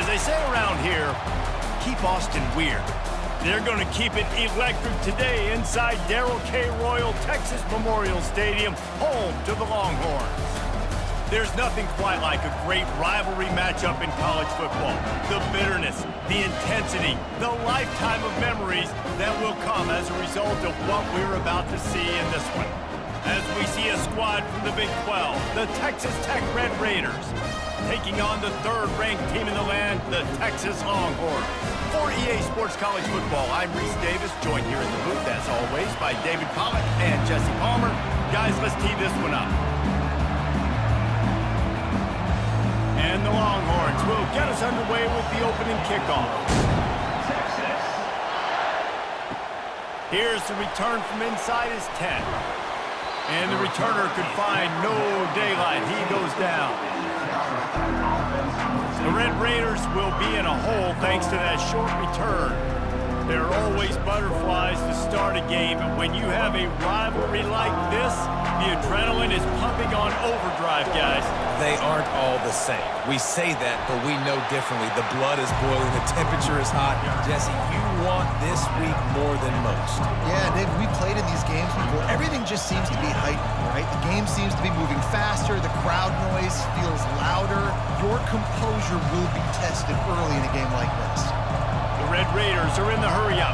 As they say around here, keep Austin weird. They're going to keep it electric today inside Darrell K. Royal Texas Memorial Stadium, home to the Longhorns. There's nothing quite like a great rivalry matchup in college football. The bitterness, the intensity, the lifetime of memories that will come as a result of what we're about to see in this one. As we see a squad from the Big 12, the Texas Tech Red Raiders, taking on the third-ranked team in the land, the Texas Longhorns. For EA Sports College Football, I'm Reese Davis, joined here in the booth, as always, by David Pollack and Jesse Palmer. Guys, let's tee this one up. And the Longhorns will get us underway with the opening kickoff. Here's the return from inside his 10. And the returner could find no daylight. He goes down. The Red Raiders will be in a hole thanks to that short return. There are always butterflies to start a game, but when you have a rivalry like this, the adrenaline is pumping on overdrive, guys. They aren't all the same. We say that, but we know differently. The blood is boiling, the temperature is hot. Jesse, you want this week more than most. Yeah, Dave, we played in these games before. Everything just seems to be heightened, right? The game seems to be moving faster. The crowd noise feels louder. Your composure will be tested early in a game like this. The Red Raiders are in the hurry-up.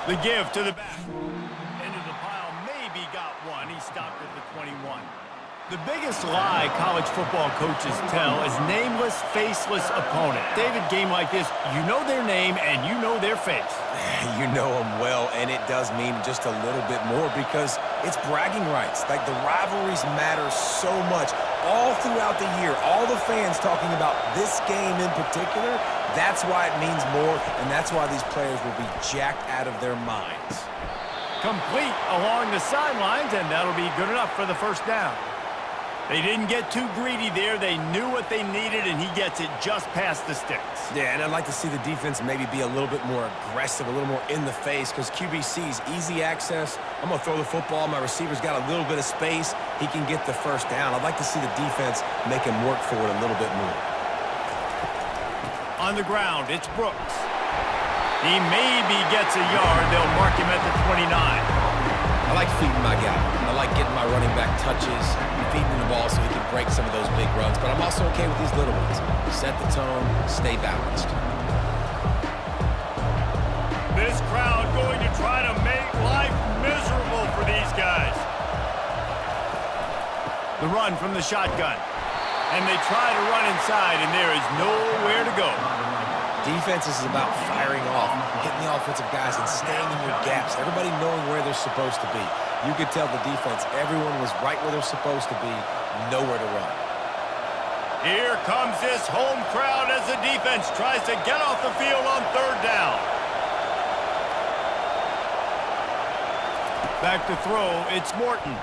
The give to the back. Into the pile, maybe got one. He stopped at the 21. The biggest lie college football coaches tell is nameless, faceless opponent. David, game like this, you know their name and you know their face. You know them well, and it does mean just a little bit more because it's bragging rights. Like, the rivalries matter so much all throughout the year. All the fans talking about this game in particular, that's why it means more, and that's why these players will be jacked out of their minds. Complete along the sidelines, and that'll be good enough for the first down. They didn't get too greedy there. They knew what they needed, and he gets it just past the sticks. Yeah, and I'd like to see the defense maybe be a little bit more aggressive, a little more in the face, because QBC's easy access. I'm going to throw the football. My receiver's got a little bit of space. He can get the first down. I'd like to see the defense make him work for it a little bit more. On the ground, it's Brooks. He maybe gets a yard. They'll mark him at the 29. I like feeding my guy. I like getting my running back touches, feeding the ball so he can break some of those big runs. But I'm also okay with these little ones. Set the tone, stay balanced. This crowd going to try to make life miserable for these guys. The run from the shotgun. And they try to run inside, and there is nowhere to go. Defense is about firing off, hitting the offensive guys, and staying in your gaps. Everybody knowing where they're supposed to be. You could tell the defense, everyone was right where they're supposed to be, nowhere to run. Here comes this home crowd as the defense tries to get off the field on third down. Back to throw, it's Morton.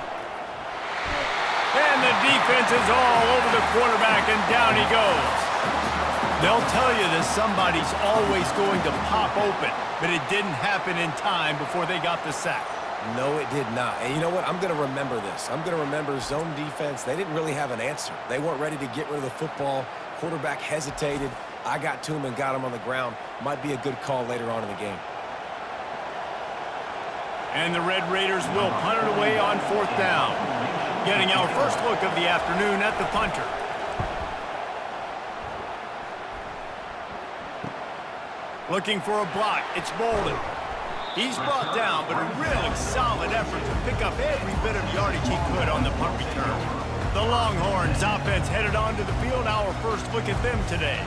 And the defense is all over the quarterback, and down he goes. They'll tell you that somebody's always going to pop open, but it didn't happen in time before they got the sack. No, it did not. And you know what? I'm going to remember this. I'm going to remember zone defense. They didn't really have an answer. They weren't ready to get rid of the football. Quarterback hesitated. I got to him and got him on the ground. Might be a good call later on in the game. And the Red Raiders will punt it away on fourth down. Getting our first look of the afternoon at the punter. Looking for a block, it's Bolden. He's brought down, but a really solid effort to pick up every bit of yardage he could on the punt return. The Longhorns offense headed onto the field. Our first look at them today.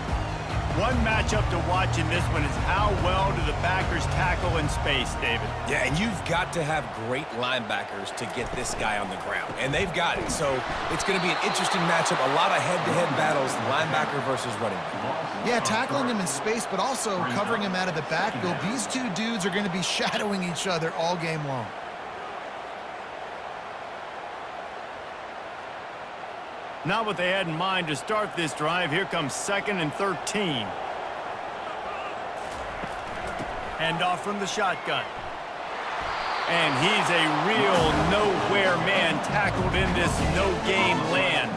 One matchup to watch in this one is how well do the backers tackle in space, David? Yeah, and you've got to have great linebackers to get this guy on the ground, and they've got it. So it's going to be an interesting matchup, a lot of head-to-head battles, linebacker versus running back. Yeah, tackling him in space, but also covering him out of the backfield. These two dudes are going to be shadowing each other all game long. Not what they had in mind to start this drive. Here comes 2nd and 13. Hand off from the shotgun. And he's a real nowhere man tackled in this no-game land.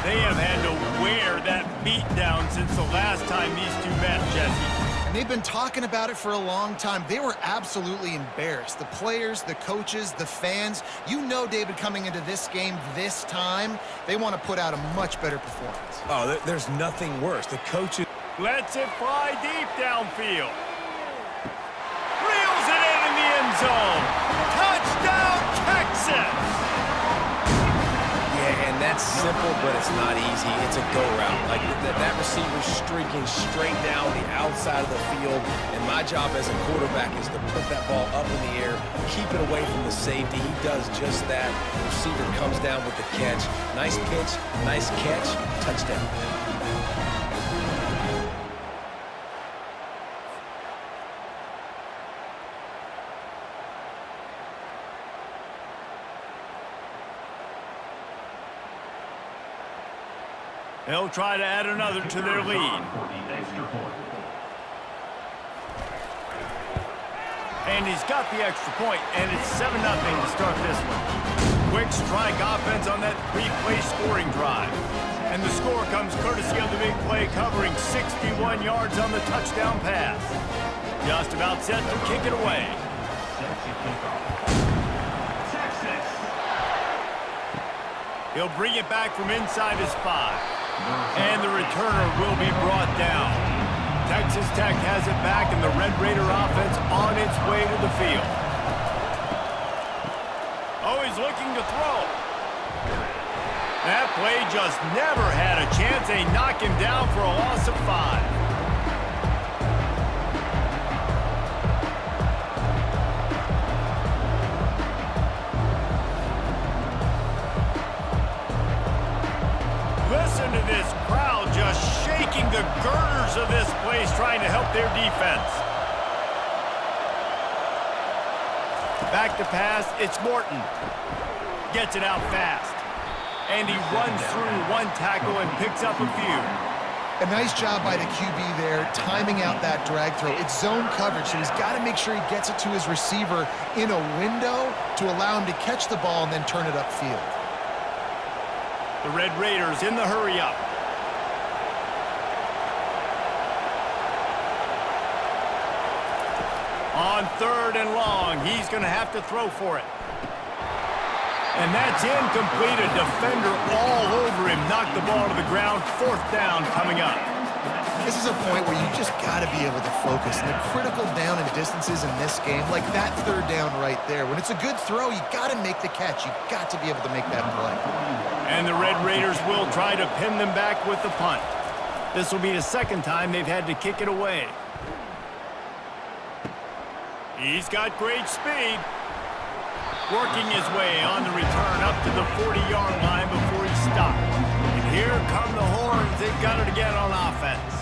They have had to wear that beat down since the last time these two met, Jesse. And they've been talking about it for a long time. They were absolutely embarrassed. The players, the coaches, the fans. You know, David, coming into this game this time, they want to put out a much better performance. Oh, there's nothing worse. The coaches... Lets it fly deep downfield. Reels it in the end zone. Touchdown, Texas! Yeah, and that's simple, but it's not easy. It's a go route. Like that receiver's streaking straight down the outside of the field, and my job as a quarterback is to put that ball up in the air, keep it away from the safety. He does just that. The receiver comes down with the catch. Nice pitch, nice catch, touchdown. They'll try to add another to their lead. And he's got the extra point, and it's 7-0 to start this one. Quick strike offense on that three-play scoring drive. And the score comes courtesy of the big play, covering 61 yards on the touchdown pass. Just about set to kick it away. He'll bring it back from inside his 5. And the returner will be brought down. Texas Tech has it back, and the Red Raider offense on its way to the field. Oh, he's looking to throw. That play just never had a chance. They knock him down for a loss of 5. Listen to this crowd just shaking the girders of this place, trying to help their defense. Back to pass, it's Morton. Gets it out fast. And he runs through one tackle and picks up a few. A nice job by the QB there, timing out that drag throw. It's zone coverage, so he's got to make sure he gets it to his receiver in a window to allow him to catch the ball and then turn it upfield. The Red Raiders in the hurry-up. On 3rd and long, he's going to have to throw for it. And that's incomplete. A defender all over him. Knocked the ball to the ground. 4th down coming up. This is a point where you just got to be able to focus. And the critical down and distances in this game, like that 3rd down right there. When it's a good throw, you got to make the catch. You got to be able to make that play. And the Red Raiders will try to pin them back with the punt. This will be the 2nd time they've had to kick it away. He's got great speed. Working his way on the return up to the 40-yard line before he stopped. And here come the Horns. They've got it again on offense.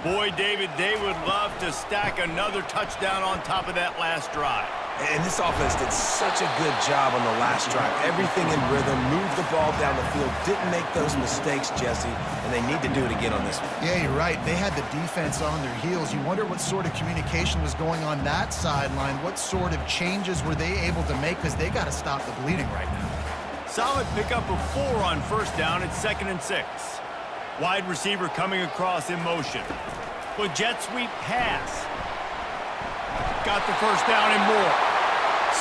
Boy, David, they would love to stack another touchdown on top of that last drive. And this offense did such a good job on the last drive. Everything in rhythm, moved the ball down the field, didn't make those mistakes, Jesse, and they need to do it again on this one. Yeah, you're right. They had the defense on their heels. You wonder what sort of communication was going on that sideline. What sort of changes were they able to make, because they got to stop the bleeding right now. Solid pickup of 4 on 1st down. It's 2nd and 6. Wide receiver coming across in motion. With jet sweep pass. Got the 1st down and more.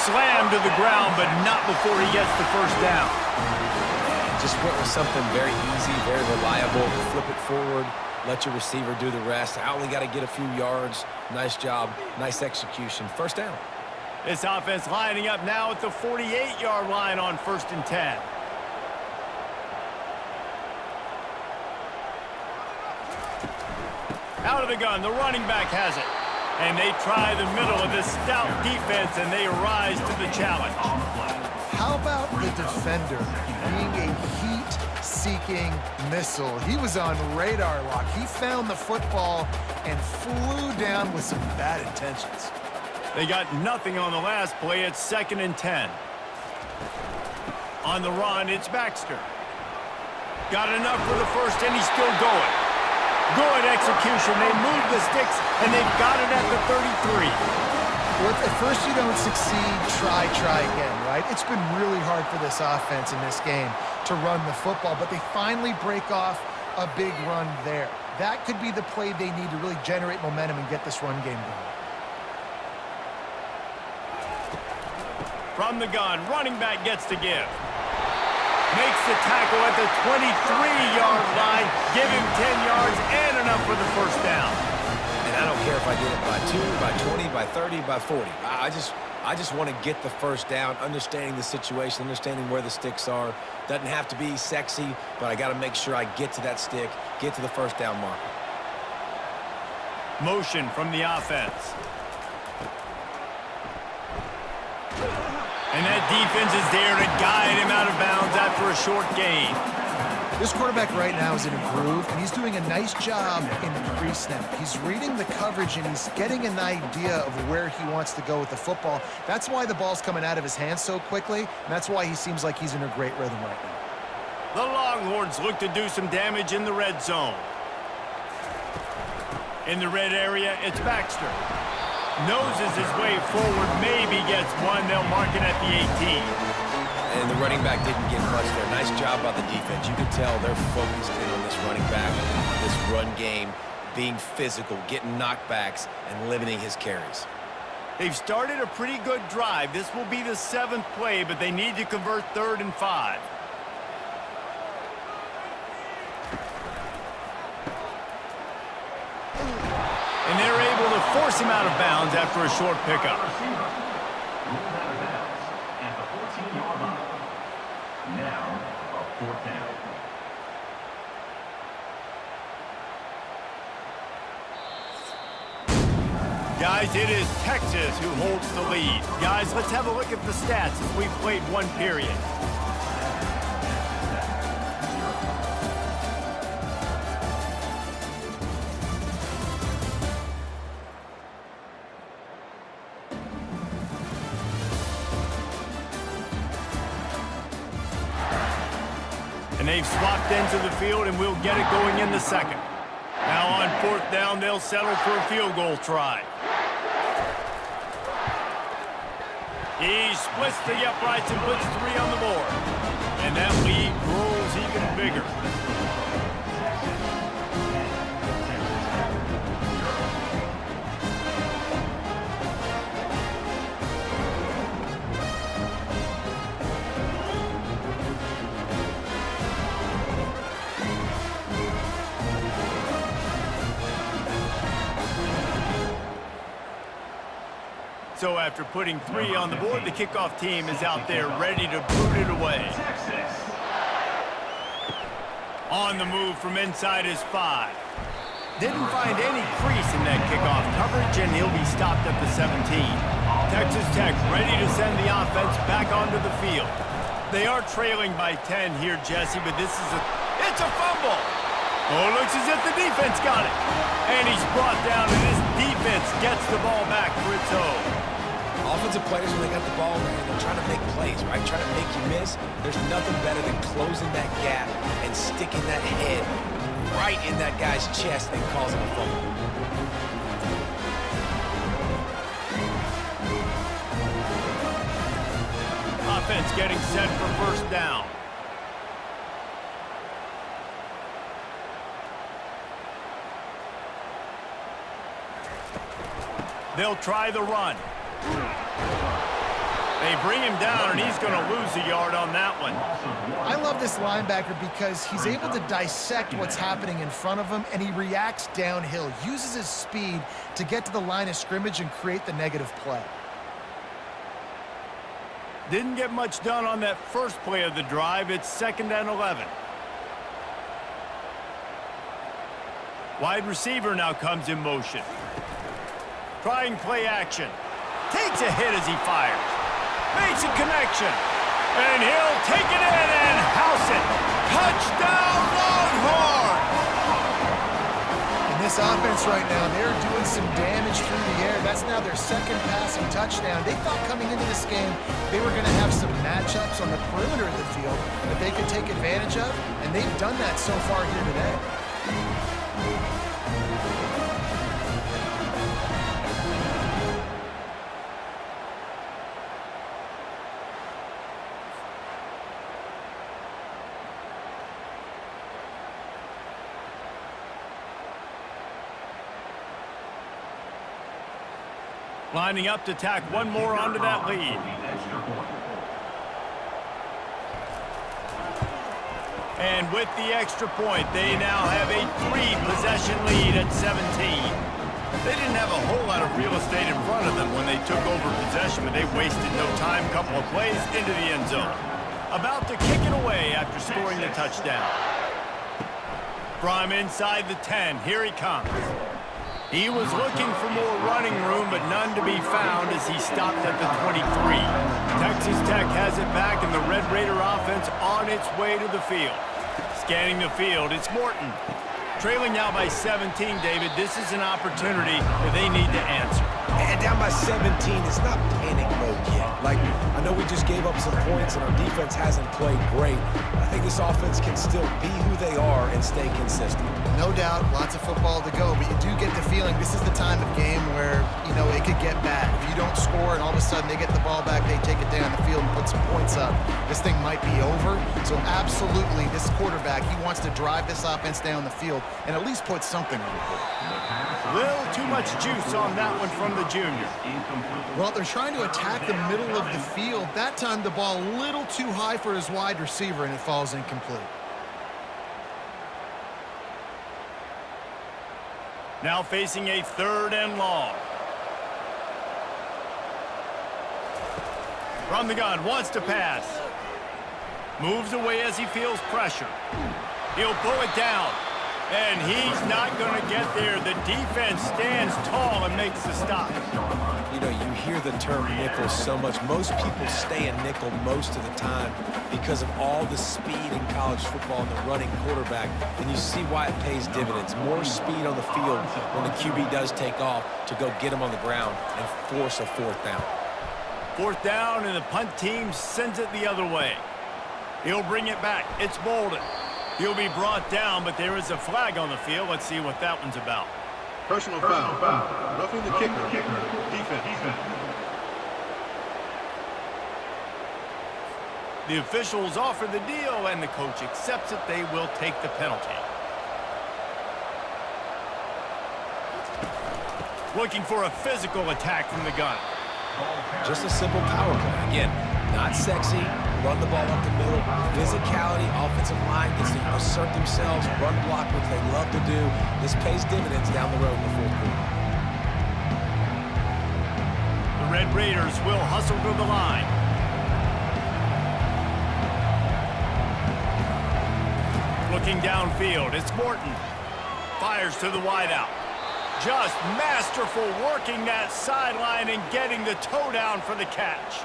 Slammed to the ground, but not before he gets the 1st down. Just went with something very easy, very reliable. Flip it forward, let your receiver do the rest. I only got to get a few yards. Nice job, nice execution. 1st down. This offense lining up now at the 48-yard line on 1st and 10. Out of the gun, the running back has it. And they try the middle of this stout defense, and they rise to the challenge. How about the defender being a heat-seeking missile? He was on radar lock. He found the football and flew down with some bad intentions. They got nothing on the last play. It's 2nd and 10. On the run, it's Baxter. Got enough for the 1st, and he's still going. Good execution. They move the sticks, and they've got it at the 33. Well, if at first you don't succeed, try again, right? It's been really hard for this offense in this game to run the football, but they finally break off a big run there. That could be the play they need to really generate momentum and get this run game going. From the gun, running back gets to give. Makes the tackle at the 23-yard line. Give him 10 yards and enough for the first down. And I don't care if I get it by 2, by 20, by 30, by 40. I just want to get the first down, understanding the situation, understanding where the sticks are. Doesn't have to be sexy, but I got to make sure I get to that stick, get to the first down marker. Motion from the offense. And that defense is there to guide him out of bounds after a short gain. This quarterback right now is in a groove, and he's doing a nice job in the pre-snap. He's reading the coverage, and he's getting an idea of where he wants to go with the football. That's why the ball's coming out of his hands so quickly, and that's why he seems like he's in a great rhythm right now. The Longhorns look to do some damage in the red zone. In the red area, it's Baxter. Noses his way forward, maybe gets one. They'll mark it at the 18. And the running back didn't get much there. Nice job by the defense. You can tell they're focused in on this running back, this run game, being physical, getting knockbacks, and limiting his carries. They've started a pretty good drive. This will be the 7th play, but they need to convert 3rd and 5. And they're able to force him out of bounds after a short pickup. Now, a 4th down. Guys, it is Texas who holds the lead. Guys, let's have a look at the stats as we've played one period. And they've swapped ends of the field, and we'll get it going in the second. Now on 4th down, they'll settle for a field goal try. He splits the uprights and puts 3 on the board. And that lead grows even bigger. So after putting 3 on the board, the kickoff team is out there ready to boot it away. On the move from inside his 5. Didn't find any crease in that kickoff coverage, and he'll be stopped at the 17. Texas Tech ready to send the offense back onto the field. They are trailing by 10 here, Jesse, but it's a fumble. Oh, looks as if the defense got it. And he's brought down, and this defense gets the ball back for its own. Offensive players, when they got the ball, they're trying to make plays, right? Trying to make you miss. There's nothing better than closing that gap and sticking that head right in that guy's chest and causing a fumble. Offense getting set for 1st down. They'll try the run. They bring him down, and he's going to lose a yard on that one. I love this linebacker because he's able to dissect what's happening in front of him, and he reacts downhill, uses his speed to get to the line of scrimmage and create the negative play. Didn't get much done on that first play of the drive. It's 2nd and 11. Wide receiver now comes in motion. Trying play action. Takes a hit as he fires. Makes a connection. And he'll take it in and house it. Touchdown, Longhorns! In this offense right now, they're doing some damage through the air. That's now their 2nd passing touchdown. They thought coming into this game they were going to have some matchups on the perimeter of the field that they could take advantage of, and they've done that so far here today. Lining up to tack one more onto that lead. And with the extra point, they now have a 3-possession lead at 17. They didn't have a whole lot of real estate in front of them when they took over possession, but they wasted no time. Couple of plays into the end zone. About to kick it away after scoring the touchdown. From inside the 10, here he comes. He was looking for more running room, but none to be found as he stopped at the 23. Texas Tech has it back, and the Red Raider offense on its way to the field. Scanning the field, it's Morton. Trailing now by 17, David. This is an opportunity that they need to answer. And down by 17, it's not panic mode yet. Like, I know we just gave up some points and our defense hasn't played great. I think this offense can still be who they are and stay consistent. No doubt, lots of football to go, but you do get the feeling this is the time of game where, you know, it could get bad. If you don't score and all of a sudden they get the ball back, they take it down the field and put some points up, this thing might be over. So absolutely, this quarterback, he wants to drive this offense down the field and at least put something on the board. Little too much juice on that one from the junior. Well, they're trying to attack the middle of the field. That time the ball a little too high for his wide receiver and it falls incomplete. Now facing a 3rd and long. From the gun, wants to pass. Moves away as he feels pressure. He'll pull it down. And he's not going to get there. The defense stands tall and makes the stop. You know, you hear the term nickel so much. Most people stay a nickel most of the time because of all the speed in college football and the running quarterback. And you see why it pays dividends. More speed on the field when the QB does take off to go get him on the ground and force a 4th down. 4th down, and the punt team sends it the other way. He'll bring it back. It's Bolden. He'll be brought down, but there is a flag on the field. Let's see what that one's about. Personal foul. Roughing the kicker. Defense. The officials offer the deal, and the coach accepts it. They will take the penalty. Looking for a physical attack from the gun. Just a simple power play. Again, not sexy. Run the ball up the middle. Physicality, offensive line gets to assert themselves, run block, which they love to do. This pays dividends down the road in the 4th quarter. The Red Raiders will hustle to the line. Looking downfield, it's Morton. Fires to the wideout. Just masterful working that sideline and getting the toe down for the catch.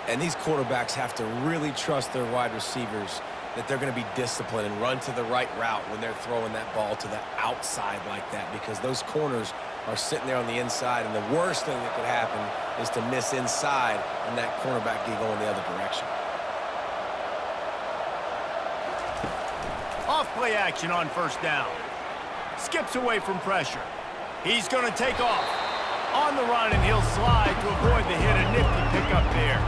And these quarterbacks have to really trust their wide receivers that they're going to be disciplined and run to the right route when they're throwing that ball to the outside like that, because those corners are sitting there on the inside, and the worst thing that could happen is to miss inside and that cornerback get going the other direction. Off play action on 1st down. Skips away from pressure. He's going to take off. On the run, and he'll slide to avoid the hit. A nifty pickup there.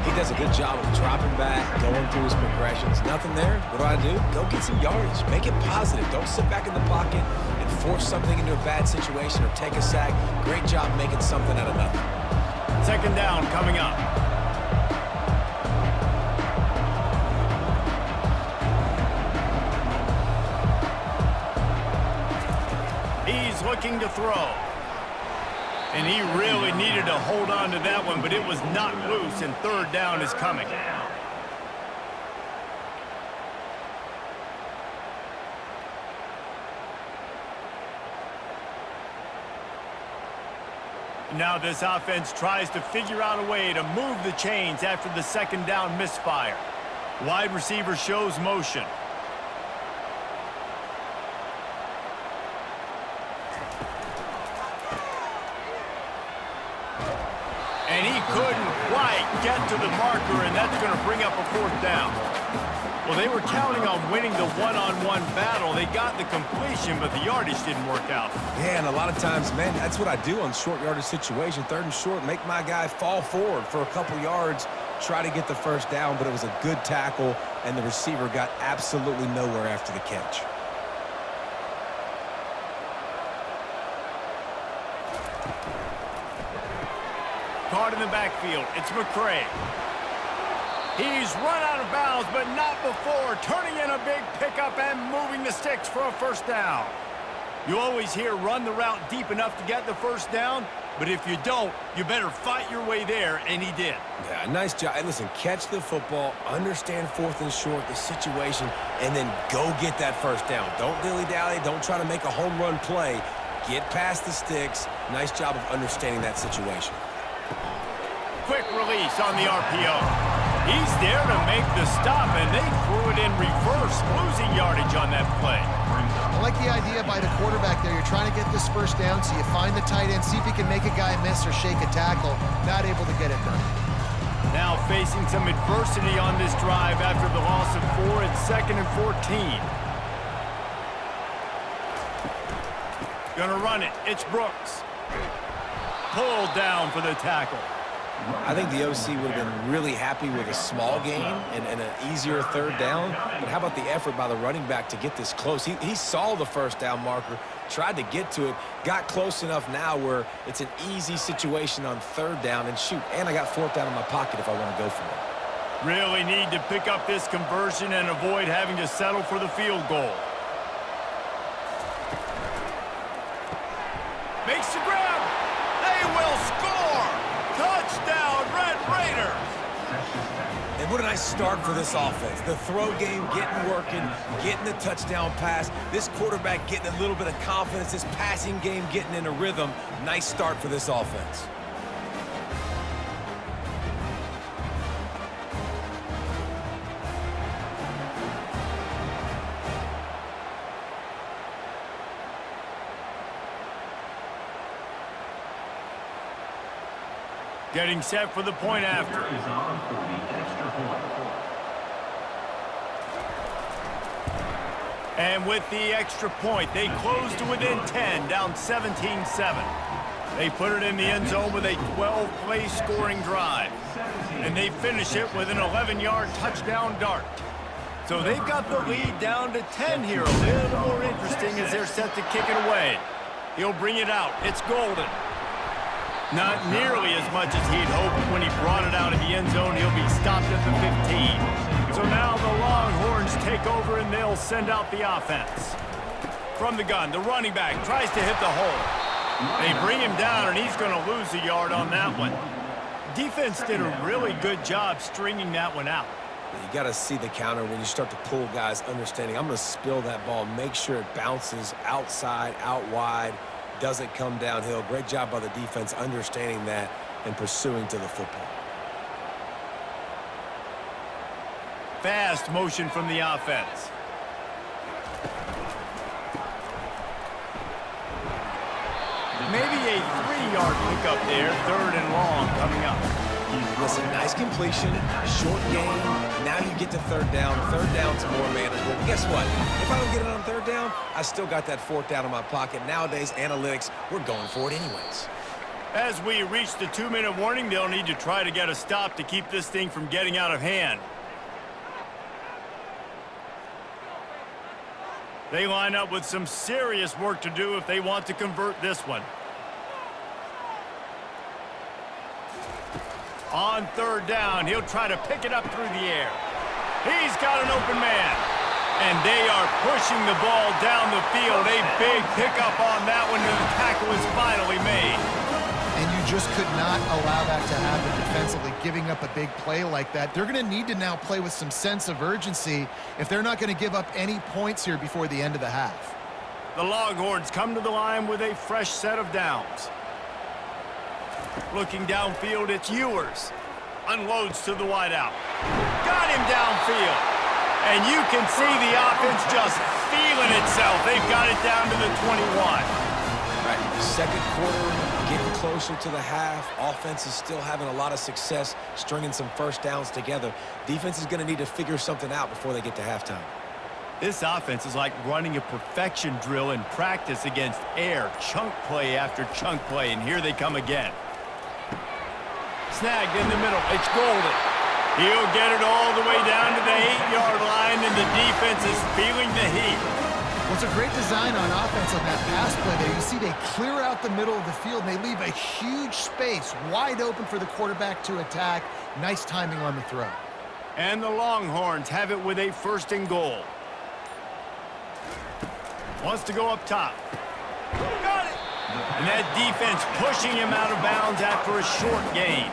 He does a good job of dropping back, going through his progressions. Nothing there. What do? Go get some yardage. Make it positive. Don't sit back in the pocket and force something into a bad situation or take a sack. Great job making something out of nothing. 2nd down coming up. He's looking to throw. And he really needed to hold on to that one, but it was not loose, and 3rd down is coming. Now this offense tries to figure out a way to move the chains after the 2nd down misfire. Wide receiver shows motion. And he couldn't quite get to the marker, and that's going to bring up a 4th down. Well, they were counting on winning the one-on-one battle. They got the completion, but the yardage didn't work out. Yeah, and a lot of times, man, that's what I do on short yardage situation. 3rd and short, make my guy fall forward for a couple yards, try to get the 1st down, but it was a good tackle, and the receiver got absolutely nowhere after the catch. caught in the backfield. It's McCray. He's run out of bounds, but not before turning in a big pickup and moving the sticks for a first down. You always hear run the route deep enough to get the first down, but if you don't, you better fight your way there, and he did. Yeah, nice job. Hey, listen, catch the football, understand 4th and short, the situation, and then go get that first down. Don't dilly-dally. Don't try to make a home run play. Get past the sticks. Nice job of understanding that situation. Quick release on the RPO. He's there to make the stop, and they threw it in reverse, losing yardage on that play. I like the idea by the quarterback there. You're trying to get this first down, so you find the tight end, see if he can make a guy miss or shake a tackle. Not able to get it done. Now facing some adversity on this drive after the loss of 4 at 2nd and 14. Gonna run it. It's Brooks. Pulled down for the tackle. I think the OC would have been really happy with a small gain and an easier third down. But how about the effort by the running back to get this close? He saw the first down marker, tried to get to it, got close enough now where it's an easy situation on third down. And shoot, and I got 4th down in my pocket if I want to go for it. Really need to pick up this conversion and avoid having to settle for the field goal. Makes the grab. They will score. Touchdown, Red Raiders! And what a nice start for this offense. The throw game getting working, getting the touchdown pass. This quarterback getting a little bit of confidence. This passing game getting in a rhythm. Nice start for this offense. Getting set for the point after. Is on for the extra point. And with the extra point, they close to within 10, down 17-7. They put it in the end zone with a 12-play scoring drive. And they finish it with an 11-yard touchdown dart. So they've got the lead down to 10 here. A little more interesting as they're set to kick it away. He'll bring it out. It's Golden. Not nearly as much as he'd hoped when he brought it out of the end zone. He'll be stopped at the 15. So now the Longhorns take over and they'll send out the offense. From the gun, the running back tries to hit the hole. They bring him down and he's going to lose a yard on that one. Defense did a really good job stringing that one out. You got to see the counter when you start to pull guys, understanding I'm going to spill that ball, make sure it bounces outside, out wide, doesn't come downhill. Great job by the defense understanding that and pursuing to the football. Fast motion from the offense. Maybe a 3-yard pickup there, 3rd and long coming up. Listen, nice completion, short game. Now you get to third down. Third down's more manageable. But guess what? If I don't get it on third down, I still got that 4th down in my pocket. Nowadays, analytics, we're going for it anyways. As we reach the 2-minute warning, they'll need to try to get a stop to keep this thing from getting out of hand. They line up with some serious work to do if they want to convert this one. On third down, he'll try to pick it up through the air. He's got an open man. And they are pushing the ball down the field. A big pickup on that one, and the tackle is finally made. And you just could not allow that to happen defensively, giving up a big play like that. They're going to need to now play with some sense of urgency if they're not going to give up any points here before the end of the half. The Longhorns come to the line with a fresh set of downs. Looking downfield, it's Ewers. Unloads to the wideout. Got him downfield. And you can see the offense just feeling itself. They've got it down to the 21. Right, second quarter, getting closer to the half. Offense is still having a lot of success stringing some first downs together. Defense is going to need to figure something out before they get to halftime. This offense is like running a perfection drill in practice against air. Chunk play after chunk play, and here they come again. Snagged in the middle. It's Golden. He'll get it all the way down to the 8-yard line, and the defense is feeling the heat. Well, it's a great design on offense on that pass play there. You see they clear out the middle of the field. They leave a huge space wide open for the quarterback to attack. Nice timing on the throw. And the Longhorns have it with a 1st and goal. Wants to go up top. Got it! And that defense pushing him out of bounds after a short gain.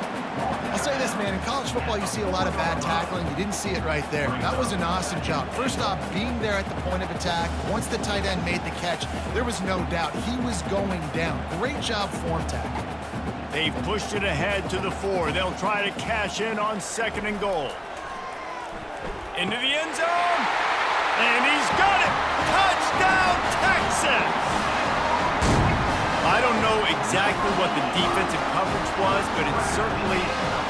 I'll say this, man. In college football, you see a lot of bad tackling. You didn't see it right there. That was an awesome job. First off, being there at the point of attack. Once the tight end made the catch, there was no doubt he was going down. Great job form tackle. They've pushed it ahead to the 4. They'll try to cash in on 2nd and goal. Into the end zone. And he's got it. Touchdown, Texas! I don't know exactly what the defensive coverage was, but it certainly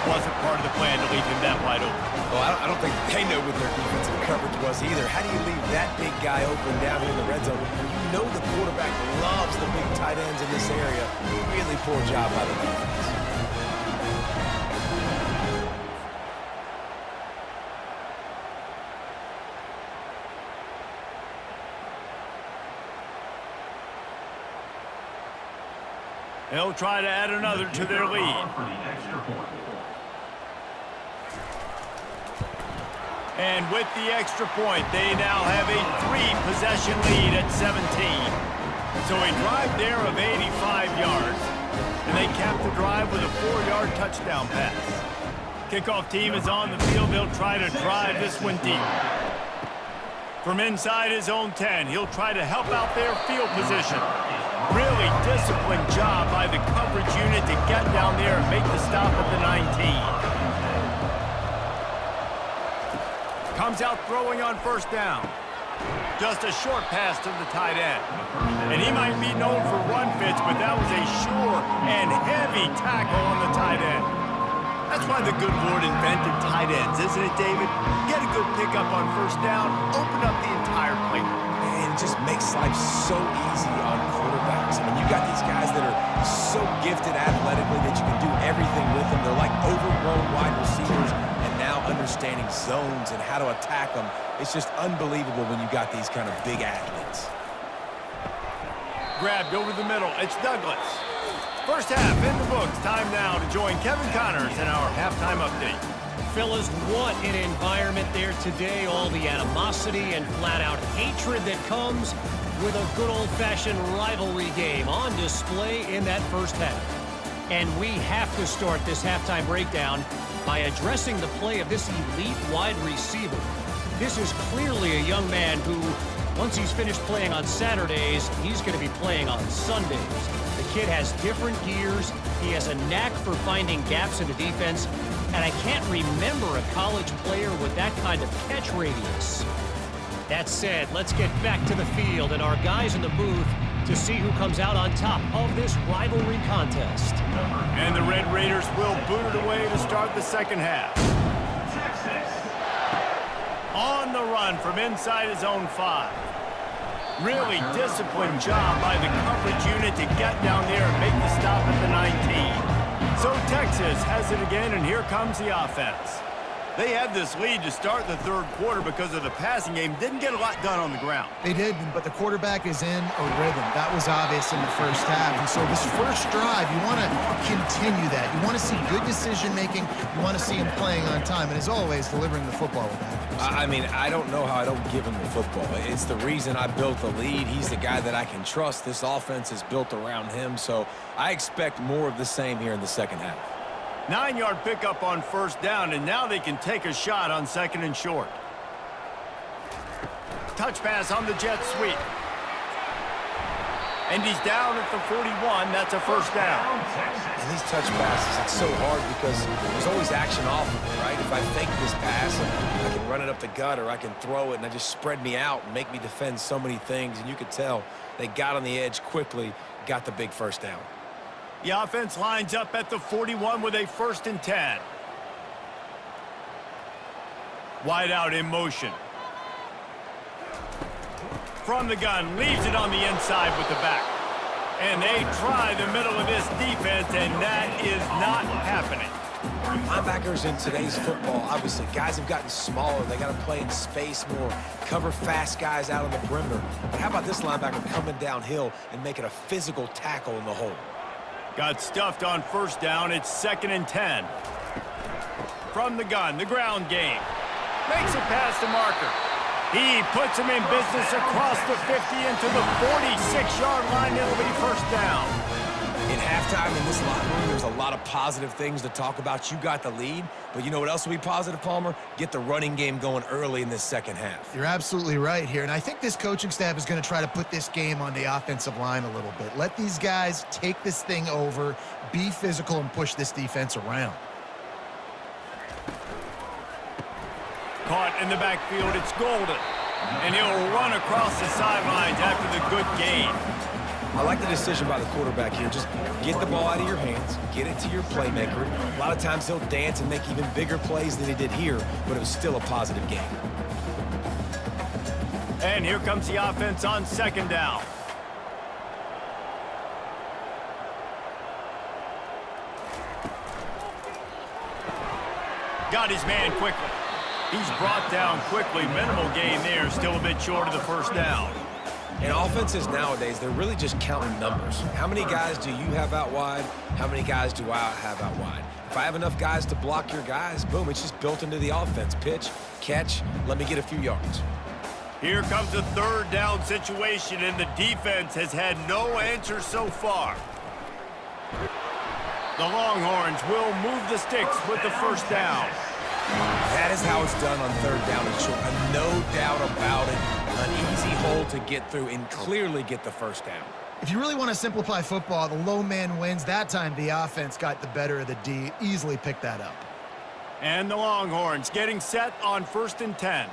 wasn't part of the plan to leave him that wide open. Well, I don't think they know what their defensive coverage was either. How do you leave that big guy open down here in the red zone? You know the quarterback loves the big tight ends in this area. Really poor job by the defense. They'll try to add another to their lead. And with the extra point, they now have a 3-possession lead at 17. So a drive there of 85 yards. And they cap the drive with a 4-yard touchdown pass. Kickoff team is on the field. They'll try to drive this one deep. From inside his own 10, he'll try to help out their field position. Really disciplined job by the coverage unit to get down there and make the stop at the 19. Comes out throwing on 1st down. Just a short pass to the tight end. And he might be known for run fits, but that was a sure and heavy tackle on the tight end. That's why the good Lord invented tight ends, isn't it, David? Get a good pickup on 1st down, open up the entire plate. And it just makes life so easy on quarterbacks. I mean, you got these guys that are so gifted athletically that you can do everything with them. They're like overgrown wide receivers, and now understanding zones and how to attack them. It's just unbelievable when you got these kind of big athletes. Grabbed over the middle. It's Douglas. First half in the books. Time now to join Kevin Connors in our halftime update. Fellas, what an environment there today. All the animosity and flat-out hatred that comes with a good old-fashioned rivalry game on display in that first half. And we have to start this halftime breakdown by addressing the play of this elite wide receiver. This is clearly a young man who, once he's finished playing on Saturdays, he's going to be playing on Sundays. The kid has different gears. He has a knack for finding gaps in the defense. And I can't remember a college player with that kind of catch radius. That said, let's get back to the field and our guys in the booth to see who comes out on top of this rivalry contest. And the Red Raiders will boot it away to start the second half. On the run from inside his own 5. Really disciplined job by the coverage unit to get down there and make the stop at the 19. So Texas has it again, and here comes the offense. They had this lead to start the 3rd quarter because of the passing game. Didn't get a lot done on the ground. They did, but the quarterback is in a rhythm. That was obvious in the first half. And so this first drive, you want to continue that. You want to see good decision-making. You want to see him playing on time. And as always, delivering the football with accuracy. I mean, I don't know how I don't give him the football. It's the reason I built the lead. He's the guy that I can trust. This offense is built around him. So I expect more of the same here in the second half. 9-yard pickup on 1st down, and now they can take a shot on 2nd and short. Touch pass on the jet sweep. And he's down at the 41. That's a 1st down. And these touch passes, it's so hard because there's always action off of it, right? If I fake this pass, I can run it up the gut, or I can throw it, and I just spread me out and make me defend so many things. And you could tell they got on the edge quickly, got the big 1st down. The offense lines up at the 41 with a 1st and 10. Wide out in motion. From the gun, leaves it on the inside with the back. And they try the middle of this defense, and that is not happening. Linebackers in today's football, obviously, guys have gotten smaller. They got to play in space more, cover fast guys out on the perimeter. But how about this linebacker coming downhill and making a physical tackle in the hole? Got stuffed on first down. It's 2nd and 10. From the gun, the ground game. Makes it past the marker. He puts him in business across the 50 into the 46-yard line. It'll be first down. In halftime in this locker room, there's a lot of positive things to talk about. You got the lead, but you know what else will be positive, Palmer? Get the running game going early in this second half. You're absolutely right here, and I think this coaching staff is going to try to put this game on the offensive line a little bit. Let these guys take this thing over, be physical, and push this defense around. Caught in the backfield, it's Golden. And he'll run across the sidelines after the good gain. I like the decision by the quarterback here. Just get the ball out of your hands, get it to your playmaker. A lot of times he'll dance and make even bigger plays than he did here, but it was still a positive game. And here comes the offense on 2nd down. Got his man quickly. He's brought down quickly. Minimal gain there. Still a bit short of the first down. In offenses nowadays, they're really just counting numbers. How many guys do you have out wide? How many guys do I have out wide? If I have enough guys to block your guys, boom, it's just built into the offense. Pitch, catch, let me get a few yards. Here comes a 3rd down situation, and the defense has had no answer so far. The Longhorns will move the sticks with the first down. That is how it's done on 3rd down and short. No doubt about it. An easy hole to get through and clearly get the first down. If you really want to simplify football, the low man wins. That time the offense got the better of the D. Easily picked that up. And the Longhorns getting set on 1st and 10.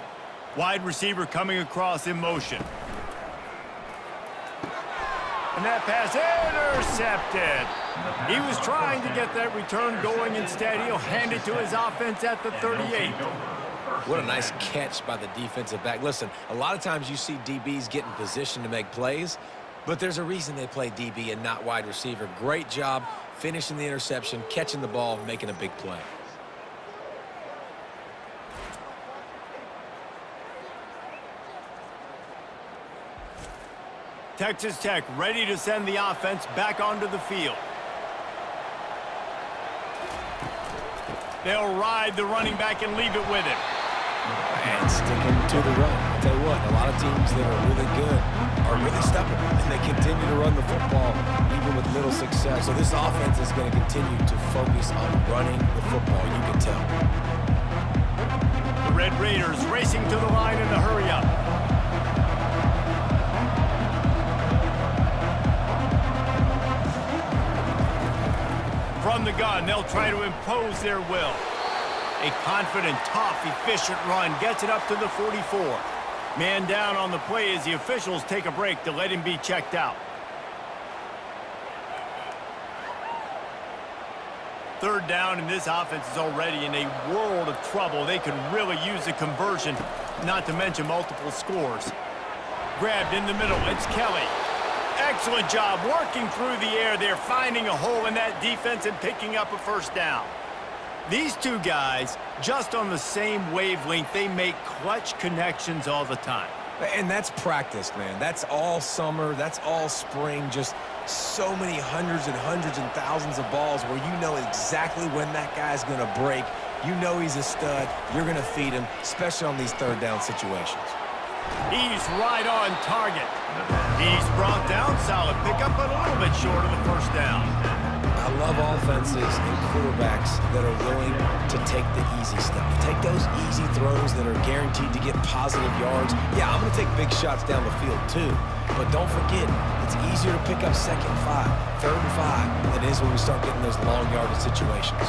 Wide receiver coming across in motion. And that pass intercepted. He was trying to get that return going. Instead, he'll hand it to his offense at the 38. What a nice catch by the defensive back. Listen, a lot of times you see DBs get in position to make plays, but there's a reason they play DB and not wide receiver. Great job finishing the interception, catching the ball, making a big play. Texas Tech ready to send the offense back onto the field. They'll ride the running back and leave it with him. And sticking to the run. I'll tell you what, a lot of teams that are really good are really stubborn, and they continue to run the football even with little success. So this offense is going to continue to focus on running the football, you can tell. The Red Raiders racing to the line in the hurry-up. From the gun, they'll try to impose their will. A confident, tough, efficient run gets it up to the 44. Man down on the play as the officials take a break to let him be checked out. 3rd down, and this offense is already in a world of trouble. They could really use a conversion, not to mention multiple scores. Grabbed in the middle, it's Kelly. Excellent job working through the air there, finding a hole in that defense and picking up a first down. These two guys, just on the same wavelength, they make clutch connections all the time. And that's practice, man. That's all summer. That's all spring. Just so many hundreds and thousands of balls where you know exactly when that guy's going to break. You know he's a stud. You're going to feed him, especially on these 3rd down situations. He's right on target. He's brought down solid pickup, but a little bit short of the first down. I love offenses and quarterbacks that are willing to take the easy stuff. Take those easy throws that are guaranteed to get positive yards. Yeah, I'm going to take big shots down the field too. But don't forget, it's easier to pick up 2nd and 5, 3rd and 5 than it is when we start getting those long yardage situations.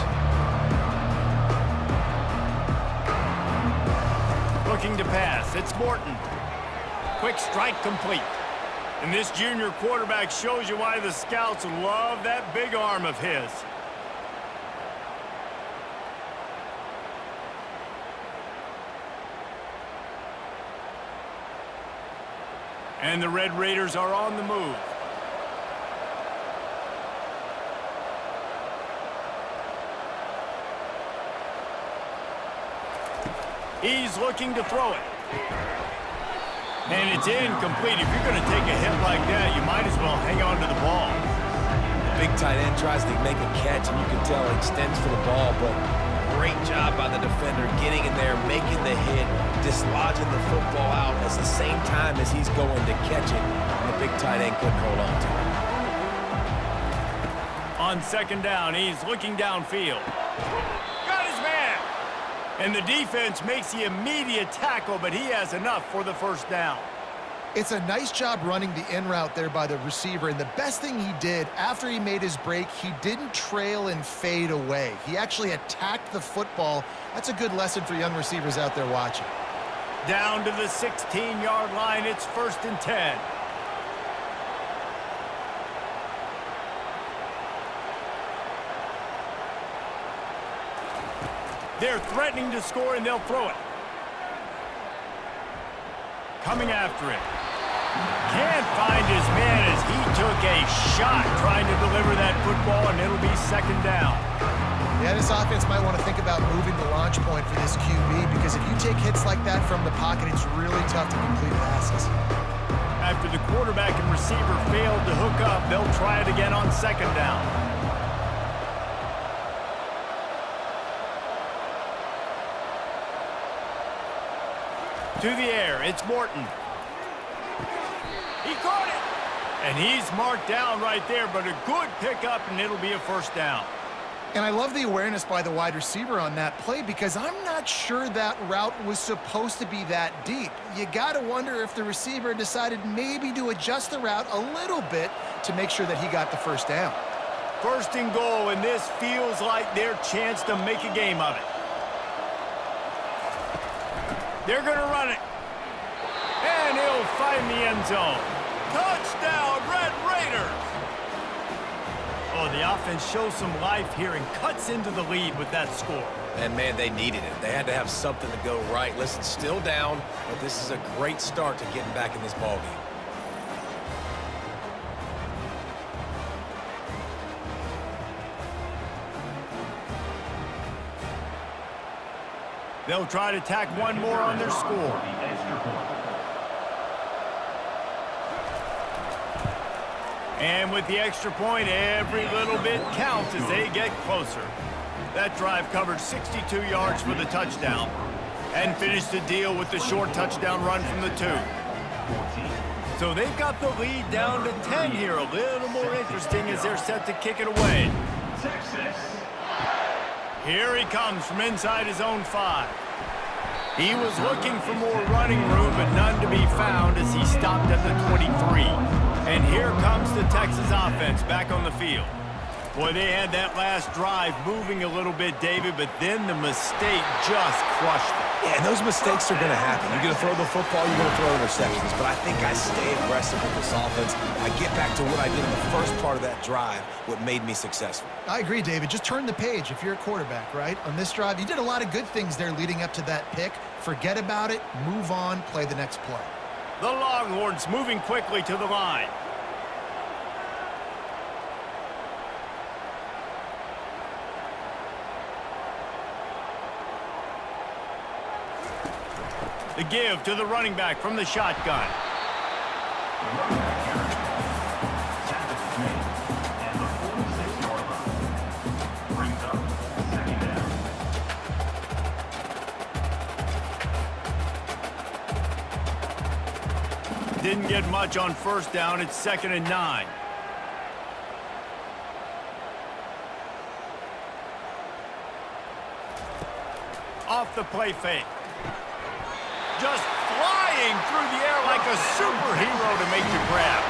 Looking to pass, it's Morton. Quick strike complete. And this junior quarterback shows you why the scouts love that big arm of his. And the Red Raiders are on the move. He's looking to throw it. And it's incomplete. If you're going to take a hit like that, you might as well hang on to the ball. Big tight end tries to make a catch, and you can tell he extends for the ball, but great job by the defender getting in there, making the hit, dislodging the football out at the same time as he's going to catch it, and the big tight end couldn't hold on to it. On second down, he's looking downfield. Got his man! And the defense makes the immediate tackle, but he has enough for the first down. It's a nice job running the in route there by the receiver, and the best thing he did after he made his break, he didn't trail and fade away. He actually attacked the football. That's a good lesson for young receivers out there watching. Down to the 16-yard line, it's 1st and 10. They're threatening to score, and they'll throw it. Coming after it. Can't find his man as he took a shot trying to deliver that football, and it'll be 2nd down. Yeah, this offense might want to think about moving the launch point for this QB, because if you take hits like that from the pocket, it's really tough to complete passes. After the quarterback and receiver failed to hook up, they'll try it again on 2nd down. To the air, it's Morton. He caught it! And he's marked down right there, but a good pickup, and it'll be a 1st down. And I love the awareness by the wide receiver on that play, because I'm not sure that route was supposed to be that deep. You got to wonder if the receiver decided maybe to adjust the route a little bit to make sure that he got the 1st down. 1st and goal, and this feels like their chance to make a game of it. They're going to run it. And he'll find the end zone. Touchdown, Red Raiders! Oh, the offense shows some life here and cuts into the lead with that score. And, man, they needed it. They had to have something to go right. Listen, still down, but this is a great start to getting back in this ballgame. They'll try to tack one more on their score. And with the extra point, every little bit counts as they get closer. That drive covered 62 yards for the touchdown and finished the deal with the short touchdown run from the 2. So they've got the lead down to 10 here. A little more interesting as they're set to kick it away. Here he comes from inside his own 5. He was looking for more running room, but none to be found as he stopped at the 23. And here comes the Texas offense back on the field. Boy, they had that last drive moving a little bit, David, but then the mistake just crushed them. Yeah, and those mistakes are going to happen. You're going to throw the football, you're going to throw interceptions. But I think I stay aggressive with this offense. I get back to what I did in the first part of that drive, what made me successful. I agree, David. Just turn the page if you're a quarterback, right? On this drive, you did a lot of good things there leading up to that pick. Forget about it, move on, play the next play. The Longhorns moving quickly to the line. The give to the running back from the shotgun. Didn't get much on 1st down. It's 2nd and 9. Off the play fake. Just flying through the air like a superhero to make the grab.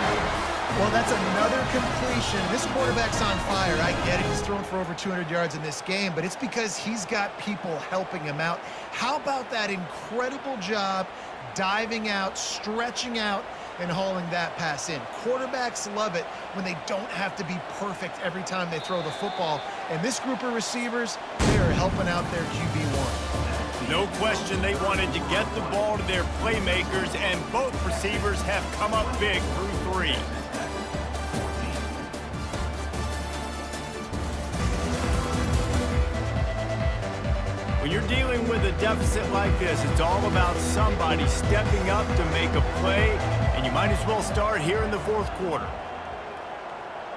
Well, that's another completion. This quarterback's on fire. I get it. He's thrown for over 200 yards in this game, but it's because he's got people helping him out. How about that incredible job diving out, stretching out, and hauling that pass in? Quarterbacks love it when they don't have to be perfect every time they throw the football. And this group of receivers, they are helping out their QB1. No question they wanted to get the ball to their playmakers, and both receivers have come up big through 3. When you're dealing dealing with a deficit like this, it's all about somebody stepping up to make a play, and you might as well start here in the fourth quarter.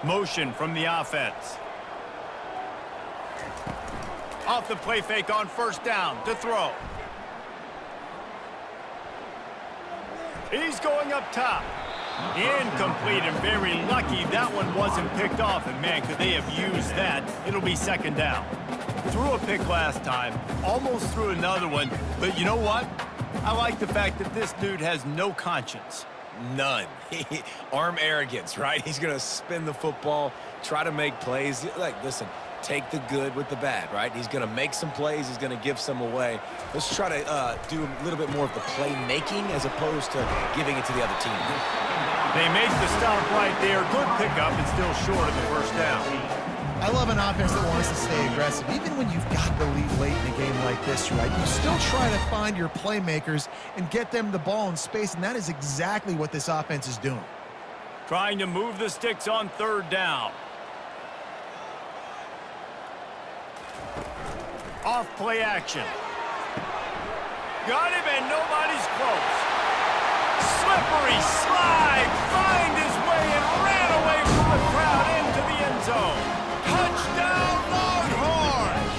Motion from the offense. Off the play fake on first down to throw. He's going up top. Incomplete, and very lucky that one wasn't picked off. And, man, could they have used that? It'll be second down. Threw a pick last time, almost threw another one. But you know what? I like the fact that this dude has no conscience. None. Arm arrogance, right? He's going to spin the football, try to make plays. Like, listen, take the good with the bad, right? He's going to make some plays. He's going to give some away. Let's try to do a little bit more of the playmaking as opposed to giving it to the other team. They make the stop right there. Good pickup and still short of the first down. I love an offense that wants to stay aggressive. Even when you've got the lead late in a game like this, right, you still try to find your playmakers and get them the ball in space, and that is exactly what this offense is doing. Trying to move the sticks on third down. Off play action. Got him, and nobody's close. Slippery slide, find his way and ran away from the crowd into the end zone. Touchdown, Longhorns!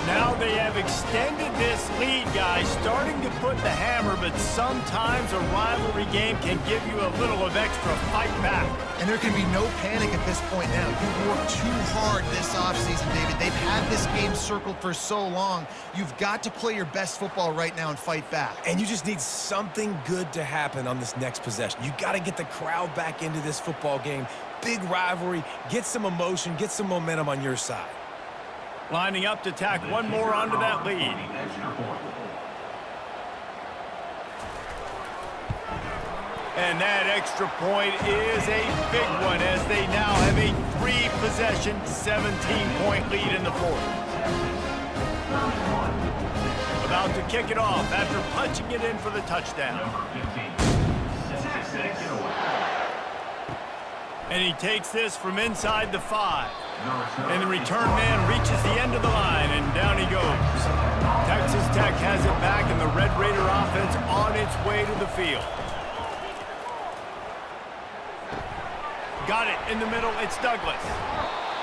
Now they have extended this lead, guys, starting to put the hammer, but sometimes a rivalry game can give you a little of extra fight back. And there can be no panic at this point now. You've worked too hard this offseason, David. They've had this game circled for so long. You've got to play your best football right now and fight back. And you just need something good to happen on this next possession. You got to get the crowd back into this football game. Big rivalry, get some emotion, get some momentum on your side. Lining up to tack one more onto that lead. And that extra point is a big one as they now have a 3-possession, 17-point lead in the fourth. About to kick it off after punching it in for the touchdown. And he takes this from inside the 5. And the return man reaches the end of the line, and down he goes. Texas Tech has it back, and the Red Raider offense on its way to the field. Got it in the middle. It's Douglas.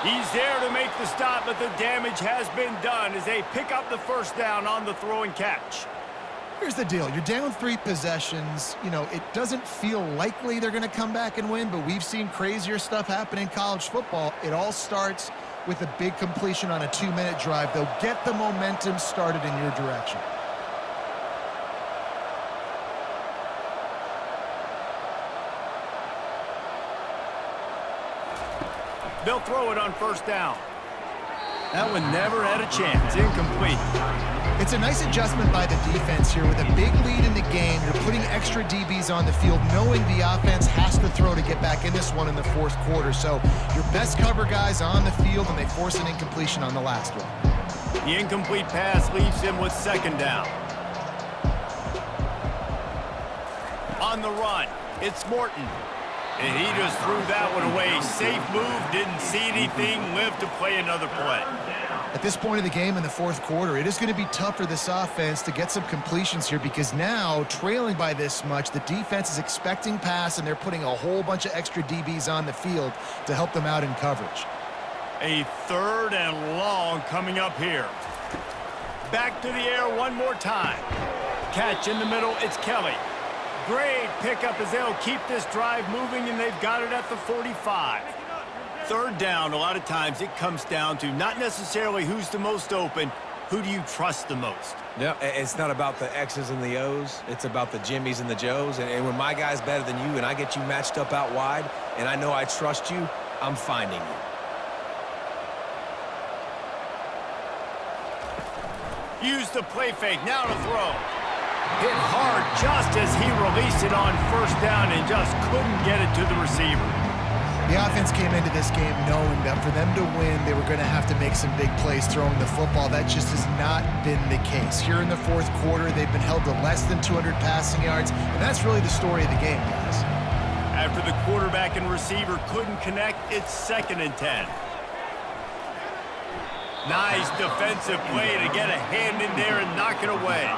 He's there to make the stop, but the damage has been done as they pick up the first down on the throw and catch. Here's the deal. You're down 3 possessions. You know, it doesn't feel likely they're going to come back and win, but we've seen crazier stuff happen in college football. It all starts with a big completion on a 2-minute drive. They'll get the momentum started in your direction. They'll throw it on first down. That one never had a chance. Incomplete. It's a nice adjustment by the defense here. With a big lead in the game, you're putting extra DBs on the field, knowing the offense has to throw to get back in this one in the fourth quarter. So your best cover guys on the field, and they force an incompletion on the last one. The incomplete pass leaves him with second down. On the run, it's Morton. And he just threw that one away. Safe move, didn't see anything, lived to play another play. At this point of the game in the fourth quarter, it is going to be tough for this offense to get some completions here because now, trailing by this much, the defense is expecting pass, and they're putting a whole bunch of extra DBs on the field to help them out in coverage. A 3rd and long coming up here. Back to the air one more time. Catch in the middle, it's Kelly. Great pickup as they'll keep this drive moving, and they've got it at the 45. Third down, a lot of times it comes down to not necessarily who's the most open, who do you trust the most? Yeah, it's not about the X's and the O's. It's about the Jimmys and the Joes. And when my guy's better than you and I get you matched up out wide and I know I trust you, I'm finding you. Use the play fake, now to throw. Hit hard just as he released it on first down and just couldn't get it to the receiver. The offense came into this game knowing that for them to win, they were going to have to make some big plays throwing the football. That just has not been the case. Here in the fourth quarter, they've been held to less than 200 passing yards, and that's really the story of the game, guys. After the quarterback and receiver couldn't connect, it's 2nd and 10. Nice defensive play to get a hand in there and knock it away.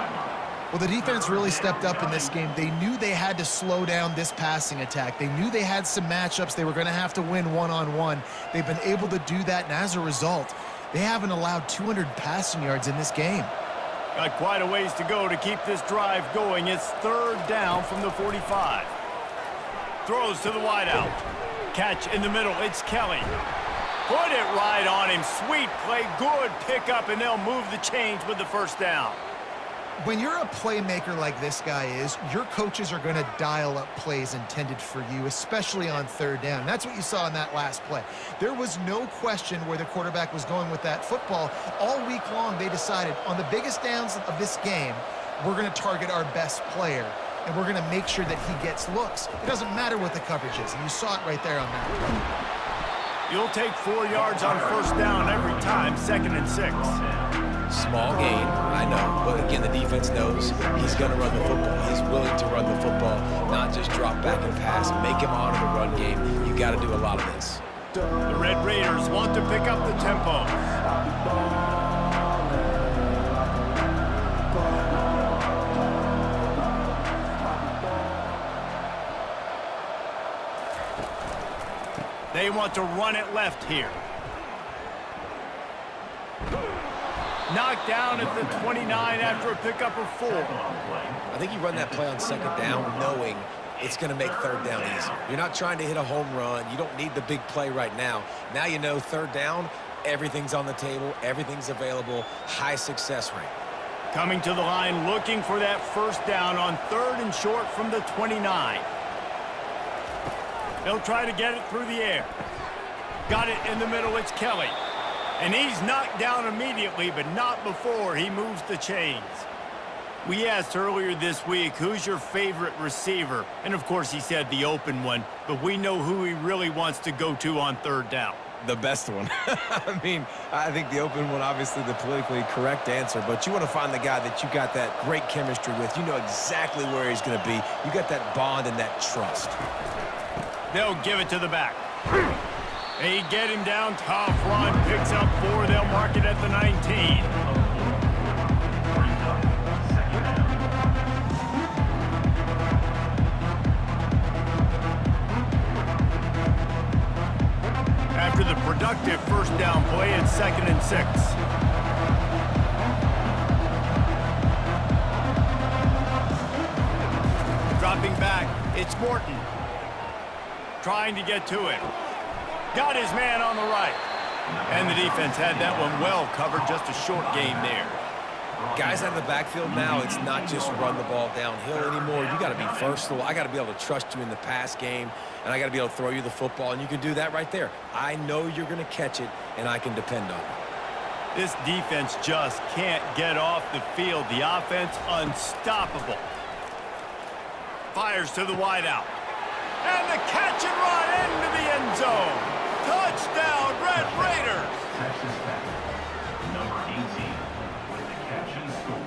Well, the defense really stepped up in this game. They knew they had to slow down this passing attack. They knew they had some matchups they were going to have to win one-on-one. They've been able to do that, and as a result, they haven't allowed 200 passing yards in this game. Got quite a ways to go to keep this drive going. It's third down from the 45. Throws to the wideout. Catch in the middle. It's Kelly. Put it right on him. Sweet play. Good pickup, and they'll move the chains with the first down. When you're a playmaker like this guy is, your coaches are going to dial up plays intended for you, especially on third down. That's what you saw in that last play. There was no question where the quarterback was going with that football. All week long, they decided on the biggest downs of this game, we're going to target our best player, and we're going to make sure that he gets looks. It doesn't matter what the coverage is, and you saw it right there on that play. You'll take 4 yards on first down every time, 2nd and 6. Small gain, I know, but again, the defense knows he's going to run the football. He's willing to run the football, not just drop back and pass, make him honor the run game. You got to do a lot of this. The Red Raiders want to pick up the tempo. They want to run it left here. Knocked down at the 29 after a pickup of 4. I think you run that play on second down knowing it's going to make third down easier. You're not trying to hit a home run. You don't need the big play right now. Now you know third down, everything's on the table, everything's available, high success rate. Coming to the line looking for that first down on 3rd and short from the 29. They'll try to get it through the air. Got it in the middle, it's Kelly. And he's knocked down immediately, but not before he moves the chains. We asked earlier this week, who's your favorite receiver? And of course he said the open one, but we know who he really wants to go to on third down. The best one. I mean, I think the open one, obviously the politically correct answer, but you want to find the guy that you got that great chemistry with. You know exactly where he's going to be. You got that bond and that trust. They'll give it to the back. They get him down, tough run, picks up 4, they'll mark it at the 19. After the productive first down play, it's 2nd and 6. Dropping back, it's Morton. Trying to get to it. Got his man on the right. And the defense had that one well covered, just a short gain there. Guys out of the backfield now, it's not just run the ball downhill anymore. You got to be versatile. I got to be able to trust you in the pass game, and I got to be able to throw you the football, and you can do that right there. I know you're going to catch it, and I can depend on it. This defense just can't get off the field. The offense unstoppable. Fires to the wideout. And the catch and run into the end zone. Touchdown, Red Raiders! Texas Tech, number 18, with the catch and score.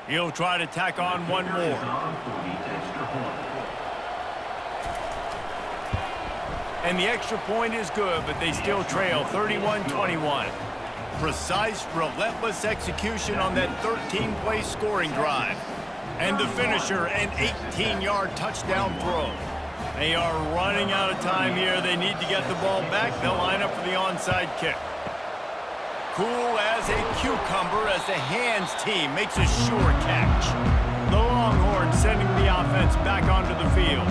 He'll try to tack on one more. And the extra point is good, but they still trail 31-21. Precise, relentless execution on that 13-play scoring drive. And the finisher, an 18-yard touchdown throw. They are running out of time here. They need to get the ball back. They'll line up for the onside kick. Cool as a cucumber as the hands team makes a sure catch. The Longhorns sending the offense back onto the field.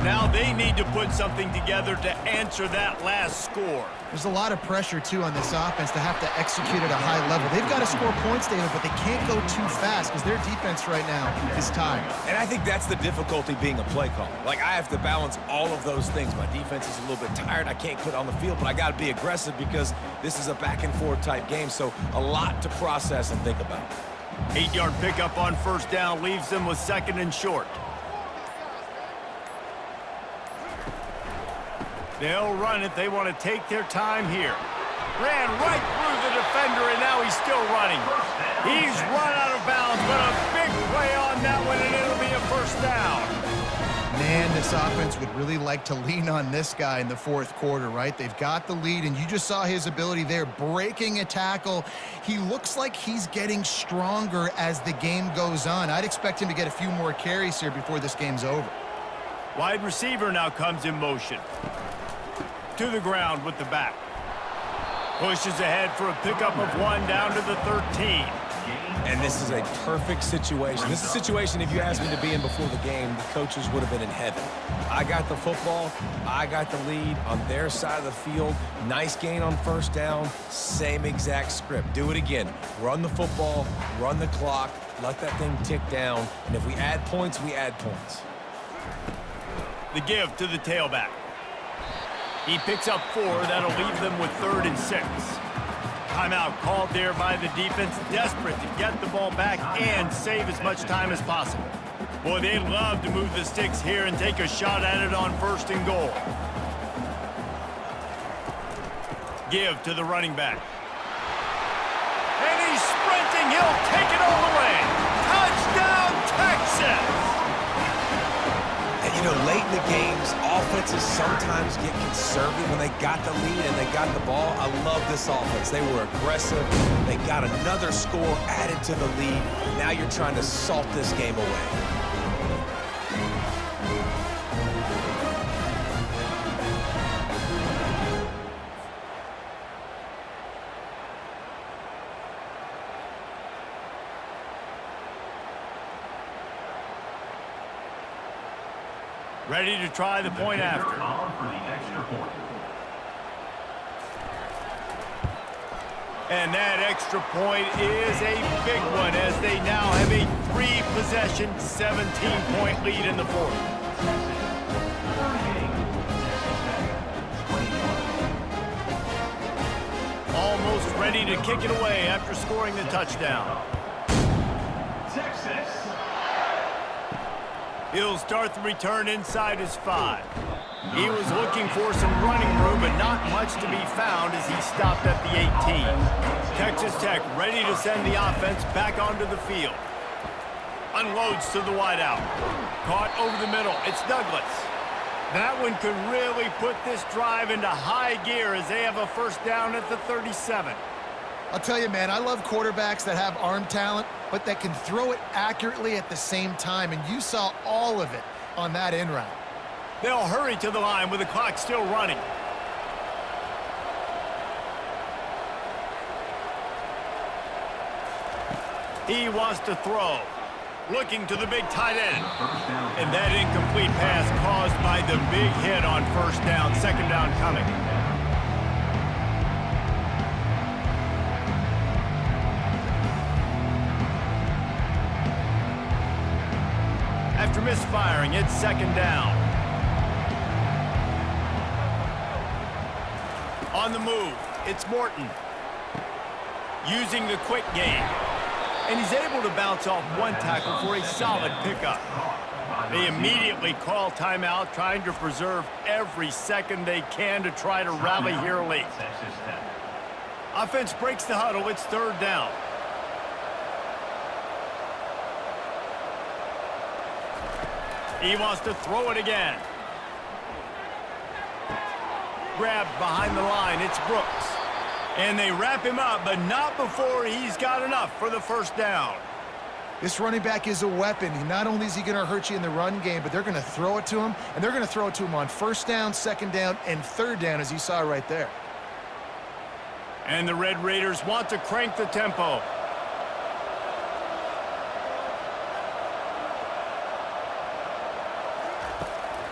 Now they need to put something together to answer that last score. There's a lot of pressure, too, on this offense to have to execute at a high level. They've got to score points, David, but they can't go too fast because their defense right now is tired. And I think that's the difficulty being a play caller. Like, I have to balance all of those things. My defense is a little bit tired. I can't put on the field, but I got to be aggressive because this is a back-and-forth type game, so a lot to process and think about. 8-yard pickup on first down leaves them with 2nd and short. They'll run it. They want to take their time here. Ran right through the defender, and now he's still running. He's run out of bounds, but a big play on that one, and it'll be a first down. Man, this offense would really like to lean on this guy in the 4th quarter, right? They've got the lead, and you just saw his ability there, breaking a tackle. He looks like he's getting stronger as the game goes on. I'd expect him to get a few more carries here before this game's over. Wide receiver now comes in motion. To the ground with the back. Pushes ahead for a pickup of 1 down to the 13. And this is a perfect situation. This is a situation, if you asked me to be in before the game, the coaches would have been in heaven. I got the football. I got the lead on their side of the field. Nice gain on first down. Same exact script. Do it again. Run the football, run the clock, let that thing tick down. And if we add points, we add points. The give to the tailback. He picks up 4. That'll leave them with 3rd and 6. Timeout called there by the defense, desperate to get the ball back and save as much time as possible. Boy, they'd love to move the sticks here and take a shot at it on 1st and goal. Give to the running back. And he's sprinting. He'll take it all the way. Touchdown, Texas! And, you know, late in the games, offenses sometimes get conservative when they got the lead and they got the ball. I love this offense. They were aggressive. They got another score added to the lead. Now you're trying to salt this game away. Ready to try the point after. And that extra point is a big one as they now have a 3-possession, 17-point lead in the 4th. Almost ready to kick it away after scoring the touchdown. Texas. He'll start the return inside his 5. He was looking for some running room, but not much to be found as he stopped at the 18. Texas Tech ready to send the offense back onto the field. Unloads to the wideout. Caught over the middle. It's Douglas. That one could really put this drive into high gear as they have a first down at the 37. I'll tell you, man, I love quarterbacks that have arm talent, but that can throw it accurately at the same time, and you saw all of it on that in route. They'll hurry to the line with the clock still running. He wants to throw. Looking to the big tight end. And that incomplete pass caused by the big hit on first down. 2nd down coming. After misfiring, it's 2nd down. On the move, it's Morton. Using the quick game. And he's able to bounce off one tackle for a solid pickup. They immediately call timeout, trying to preserve every second they can to try to rally here late. Offense breaks the huddle. It's 3rd down. He wants to throw it again. Grabbed behind the line. It's Brooks. And they wrap him up, but not before he's got enough for the first down. This running back is a weapon. Not only is he going to hurt you in the run game, but they're going to throw it to him, and they're going to throw it to him on 1st down, 2nd down, and 3rd down, as you saw right there. And the Red Raiders want to crank the tempo.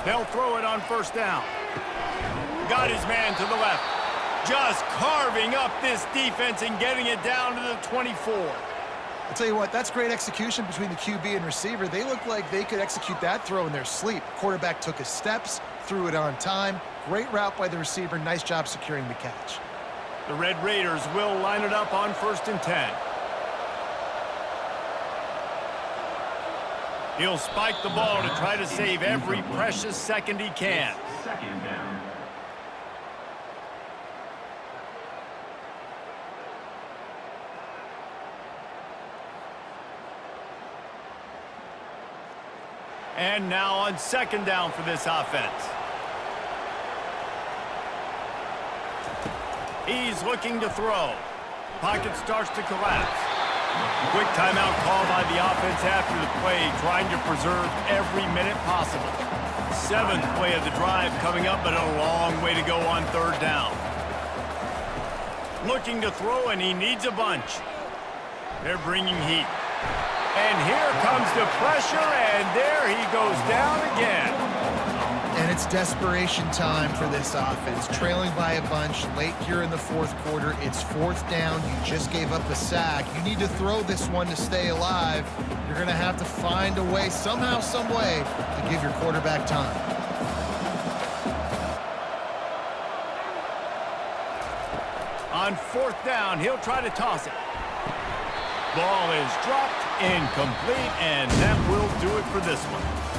They'll throw it on first down. Got his man to the left. Just carving up this defense and getting it down to the 24. I'll tell you what, that's great execution between the QB and receiver. They look like they could execute that throw in their sleep. Quarterback took his steps, threw it on time. Great route by the receiver. Nice job securing the catch. The Red Raiders will line it up on 1st and 10. He'll spike the ball to try to save every precious second he can. Second down. And now on 2nd down for this offense. He's looking to throw. Pocket starts to collapse. Quick timeout call by the offense after the play, trying to preserve every minute possible. 7th play of the drive coming up, but a long way to go on 3rd down. Looking to throw, and he needs a bunch. They're bringing heat. And here comes the pressure, and there he goes down again. And it's desperation time for this offense. Trailing by a bunch late here in the 4th quarter. It's 4th down. You just gave up a sack. You need to throw this one to stay alive. You're going to have to find a way, somehow, some way, to give your quarterback time. On 4th down, he'll try to toss it. Ball is dropped, incomplete, and that will do it for this one.